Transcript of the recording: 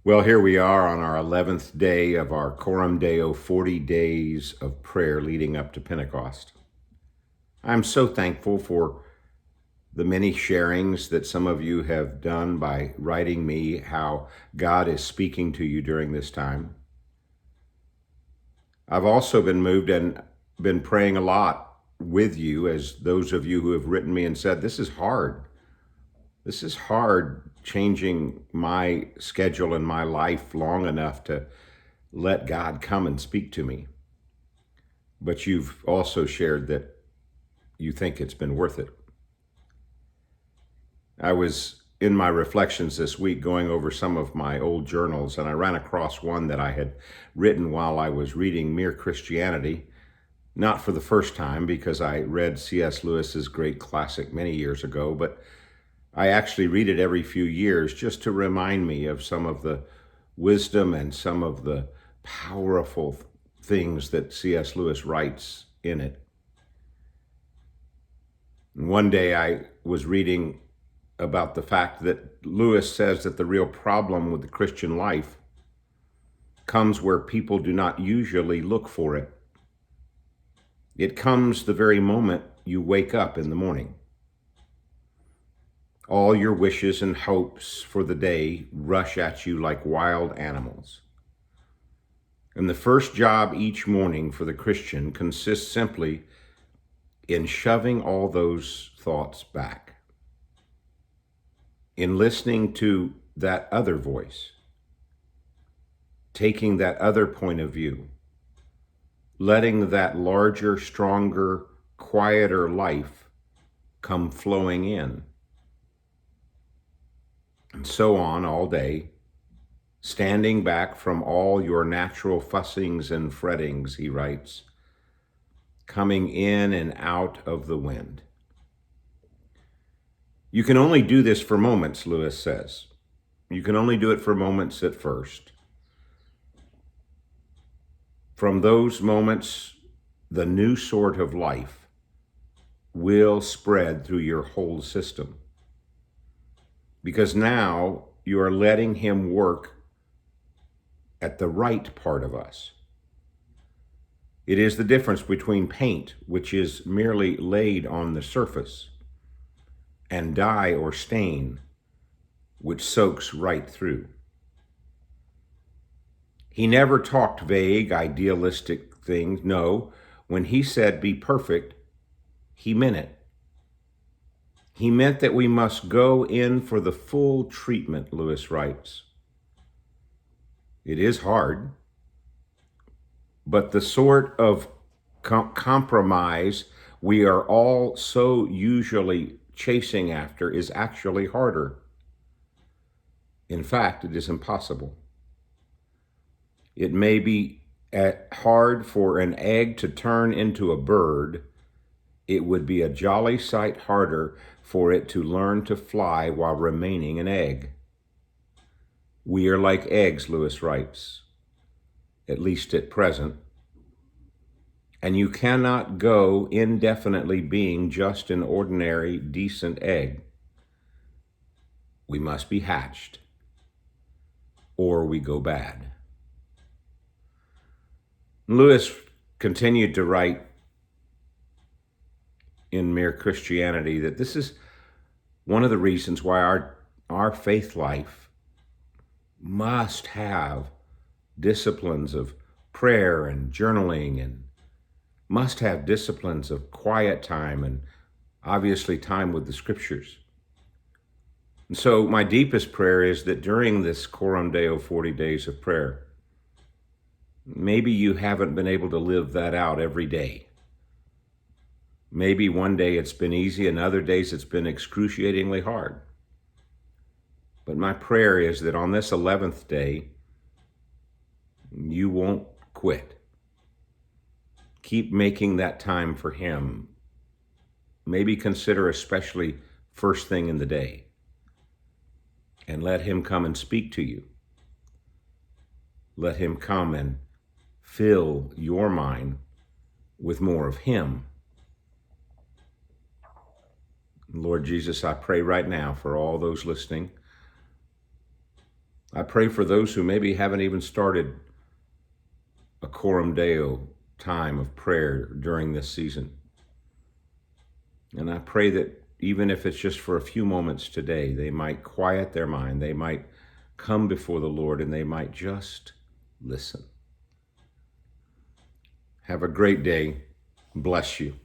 Well, here we are on our 11th day of our Coram Deo 40 days of prayer leading up to Pentecost. I'm so thankful for the many sharings that some of you have done by writing me how God is speaking to you during this time. I've also been moved and been praying a lot with you as those of you who have written me and said, this is hard. This is hard changing my schedule and my life long enough to let God come and speak to me. But you've also shared that you think it's been worth it. I was in my reflections this week going over some of my old journals, and I ran across one that I had written while I was reading Mere Christianity, not for the first time because I read C.S. Lewis's great classic many years ago, but I actually read it every few years just to remind me of some of the wisdom and some of the powerful things that C.S. Lewis writes in it. And one day I was reading about the fact that Lewis says that the real problem with the Christian life comes where people do not usually look for it. It comes the very moment you wake up in the morning. All your wishes and hopes for the day rush at you like wild animals. And the first job each morning for the Christian consists simply in shoving all those thoughts back, in listening to that other voice, taking that other point of view, letting that larger, stronger, quieter life come flowing in. And so on all day, standing back from all your natural fussings and frettings, he writes, coming in and out of the wind. You can only do this for moments, Lewis says. You can only do it for moments at first. From those moments, the new sort of life will spread through your whole system. Because now you are letting him work at the right part of us. It is the difference between paint, which is merely laid on the surface, and dye or stain, which soaks right through. He never talked vague, idealistic things. No, when he said be perfect, he meant it. He meant that we must go in for the full treatment, Lewis writes. It is hard, but the sort of compromise we are all so usually chasing after is actually harder. In fact, it is impossible. It may be hard for an egg to turn into a bird. It would be a jolly sight harder for it to learn to fly while remaining an egg. We are like eggs, Lewis writes, at least at present. And you cannot go indefinitely being just an ordinary, decent egg. We must be hatched, or we go bad. Lewis continued to write in Mere Christianity that this is one of the reasons why our faith life must have disciplines of prayer and journaling, and must have disciplines of quiet time and obviously time with the scriptures. And so my deepest prayer is that during this Coram Deo 40 days of prayer, maybe you haven't been able to live that out every day. Maybe one day it's been easy and other days it's been excruciatingly hard. But my prayer is that on this 11th day, you won't quit. Keep making that time for him. Maybe consider especially first thing in the day. And let him come and speak to you. Let him come and fill your mind with more of him. Lord Jesus, I pray right now for all those listening, I pray for those who maybe haven't even started a Coram Deo time of prayer during this season. And I pray that even if it's just for a few moments today, they might quiet their mind, they might come before the Lord, and they might just listen. Have a great day. Bless you.